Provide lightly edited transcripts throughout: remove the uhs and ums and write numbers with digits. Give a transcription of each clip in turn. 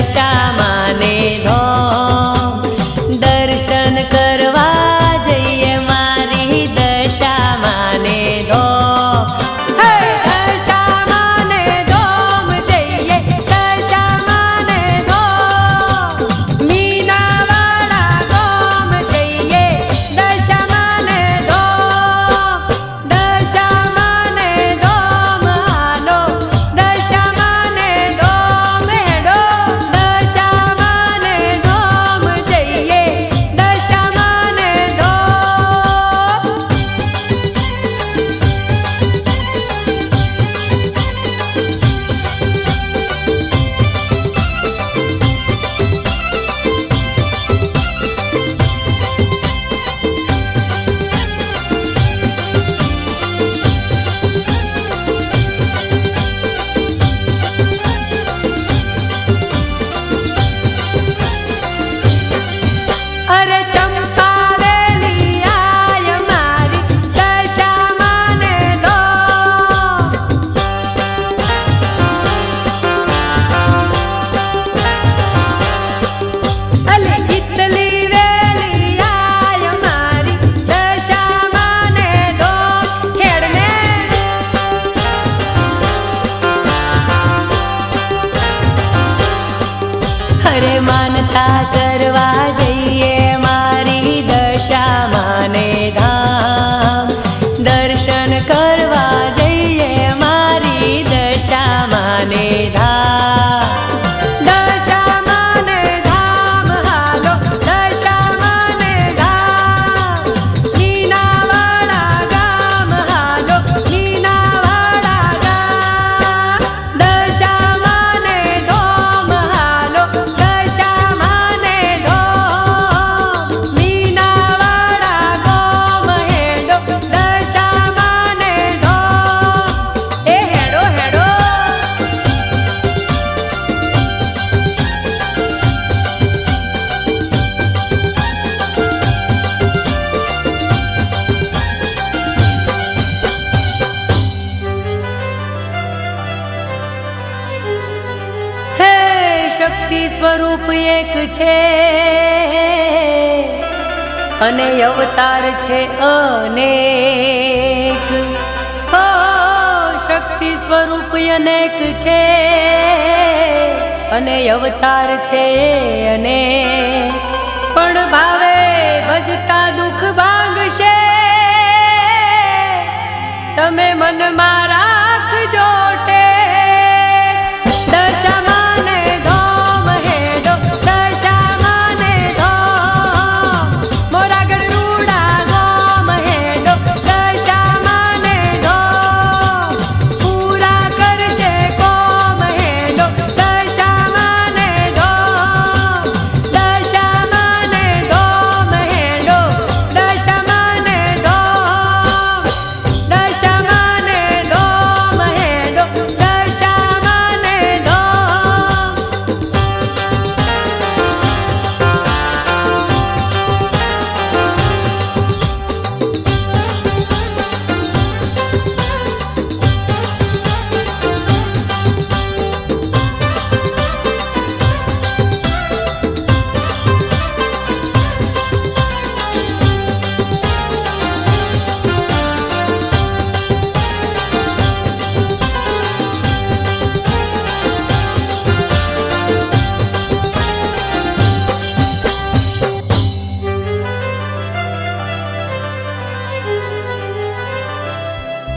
દશામાને ધોમ દર્શન કરવા જઈએ મારી દશામાને ધોમ દશામાને ધોમ જઈએ દશામાને ધોમ મીનાવાળા ધોમ જઈએ દશામાને ધોમ દશામાને ધોમ હાલો દશામાને ધોમ હેડો દશામાને ધોમ જઈએ દશામાને ધોમ અરે ચંપાવેલી આય મારી દશામાને ધોમ અલે ઇતલી વેલી આય મારી દશામાને ધોમ હેડને અરે માનતા કરવા જઈએ મારી દશામાને ધામ દર્શન કરવા જઈએ મારી દશામાને ધામ દશામાને ધામ હાલો દશામાને ધામ મીનાવાળા ગામ હાલો મીનાવાળા ગામ દશામાને ધોમ હાલો દશામાને ધોમ મીનાવાળા ગામ હેડો દશામાને ધોમ એ હેડો હેડો હે શક્તિ સ્વરૂપ એક છે અને અવતાર છે અનેક હો શક્તિ સ્વરૂપ અનેક છે અને અવતાર છે અનેક પણ ભાવે ભજતા દુઃખ ભાંગશે તમે મનમાં રાખજો ટેક દશામાને ધોમ હેડો દશામાને ધોમ મોરાગઢ રૂડા ગોમ હેડો દશામાને ધોમ પૂરા કરશે કોમ હેડો દશામાને ધોમ દશામાને ધોમ હેડો દશામાને ધોમ દશામાને ધોમ હેડો દશામાને ધોમ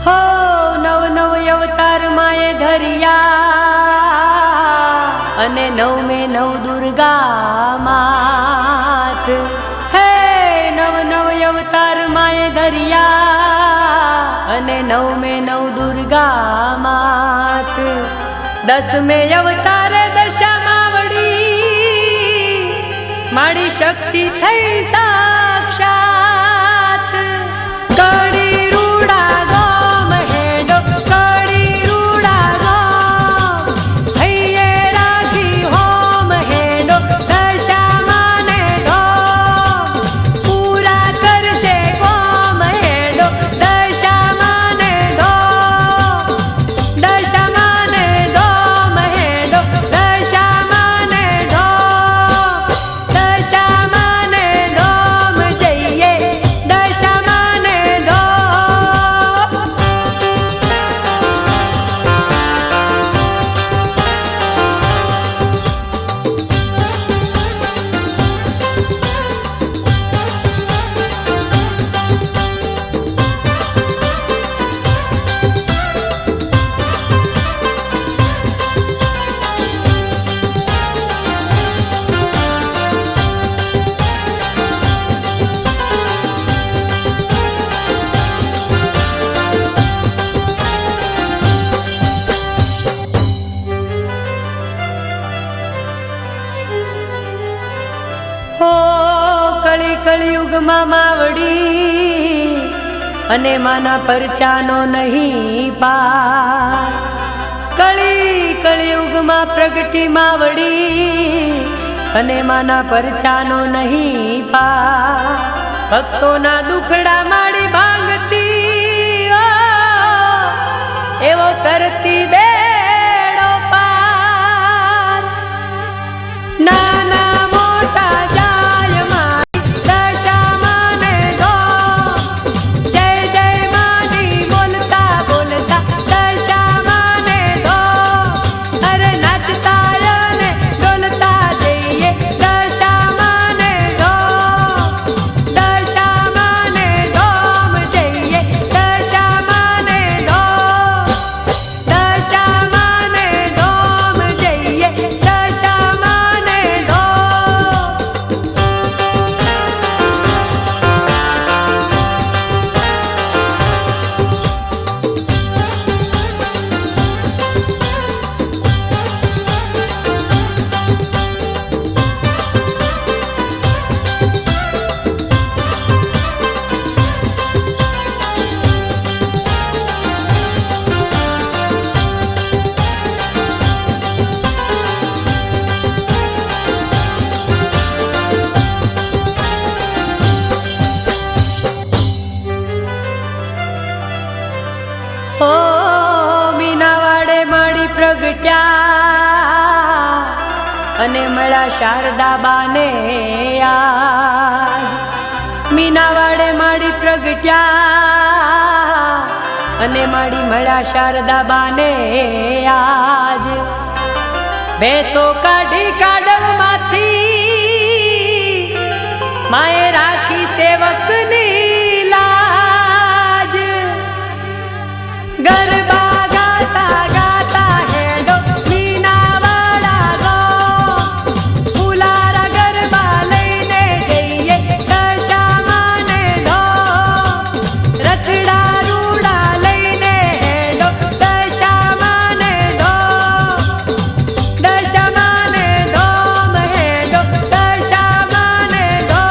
હો નવ નવ અવતાર માએ ધર્યા અને નવમે નવ દુર્ગા માત હે નવ નવ અવતાર માએ ધર્યા અને નવમે નવ દુર્ગા માત દસમે અવતારે દશામાં વળી મારી શક્તિ થઈ સાક્ષાત કડી રૂડા ગોમ હેડો કડી રૂડા ગોમ હૈયે રાખી હોમ હેડો દશામાને ધોમ પૂરા કરશે કોમ હેડો દશામાને ધોમ દશામાને ધોમ હેડો દશામાને અને માના પરચાનો નહીં પાર. કળિયુગમાં પ્રગટી માવડી અને માના પરચાનો નહીં પાર. ભક્તોના દુખડા માડી ભાંગતી એવો કરતી બેડો પાર. નાના મોટા જાય મારી દશા માને દો. જય જય માની બોલતા બોલતા દશા માને દો. અરે નાચતા અને ડોલતા જઈએ દશા માને દો. દશા માને દોમ જઈએ દશા માને દો. દશા માને દોમ જઈએ દશા માને દો. ઓ મીનાવાડે મળી પ્રગટ્યા અને મળ્યા શારદા બાને આજ. મીનાવાડે મળી પ્રગટ્યા અને મળ્યા શારદા બાને આજ. ભેંસો કાઢી કાઢવમાંથી માએ રાખી સેવકની લાજ. ગરબા ગાતા ગાતા હેડો મીનાવાડા ગો. ફુલારા ગરબા લઈને જઈએ દશા માને દો. રથડા રૂડા લઈને હેડો દશા માને દો. દશા માને દોમ હેડો દશા માને દો.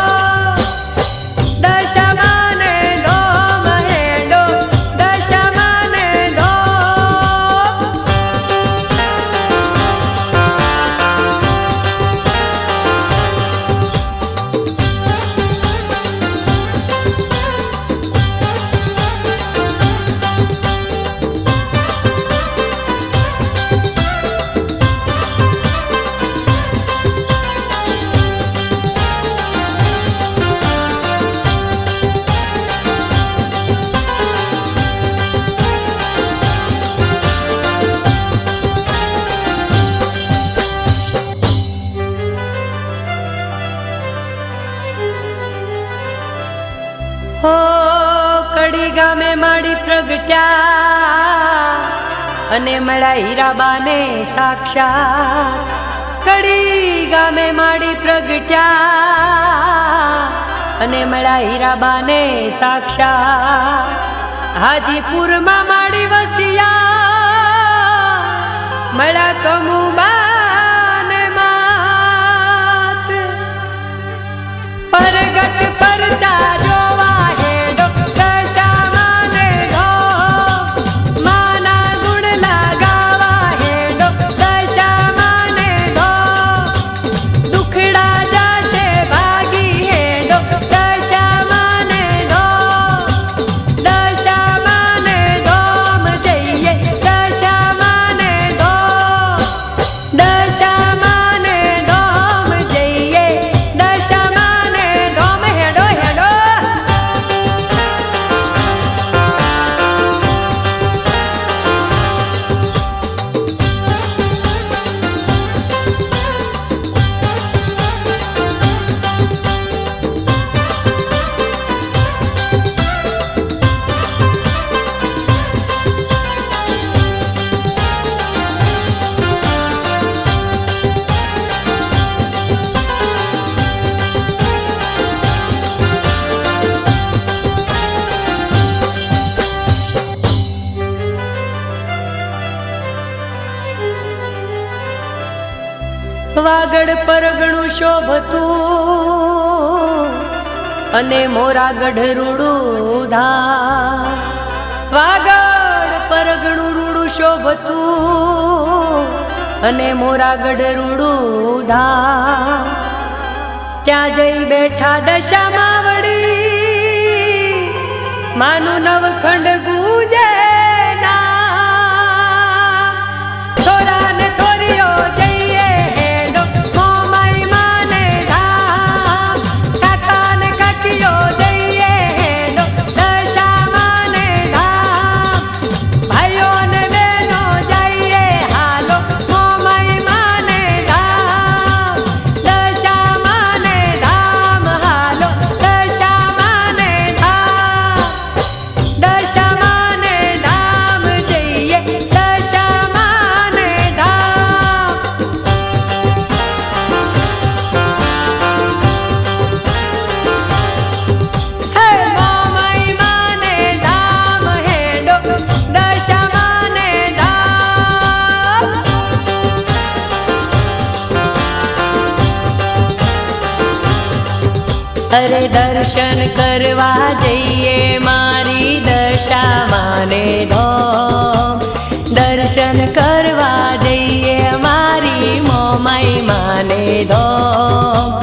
દશા માને દોમ હેડો દશા માને દો. હો કડી ગામે માડી પ્રગટ્યા અને મળ્યા હીરાબાને સાક્ષાત. કડી ગામે માડી પ્રગટ્યા અને મળ્યા હીરાબાને સાક્ષાત. હાજીપુરમાં માડી વસિયા મળ્યા કમુબાને માત. પરગટ પરચા જોવા હેડો દશા માને દો. માના ગુણ લગાવા હેડો દશા માને દો. દુખડા જાશે ભાગી હેડો દશા માને દો. દશા માને દોમ જઈએ દશા માને દો. દશા માને દોમ જઈએ દશા માને દોમ હેડો હેડો. વાગડ પરગણું શોભતું અને મોરા ગઢરૂડું ધામ. અને મોરાગઢ રૂડું ધામ, ત્યાં જઈ બેઠા દશામાં વળી માનું નવખંડ ગુજે નામ. છોરા ને છોરીઓ જઈએ હેડો મોમાઈ માને ધામ, કાકા ને કાકીઓ જઈએ હેડો દશામાને ધામ, ભાઈઓ ને બહેનો જઈએ હાલો મોમાઈ માને ધામ, દશામાને ધામ હાલો દશામાને ધામ, દશામાને ધામ જઈએ દશામાને ધામ. હે મોમાઈ માને ધામ હેડો દશામાને ધામ. અરે દર્શન કરવા જઈએ મારી દશામાને ધામ, દર્શન કરવા જઈએ મારી મોમાઈ માને ધામ.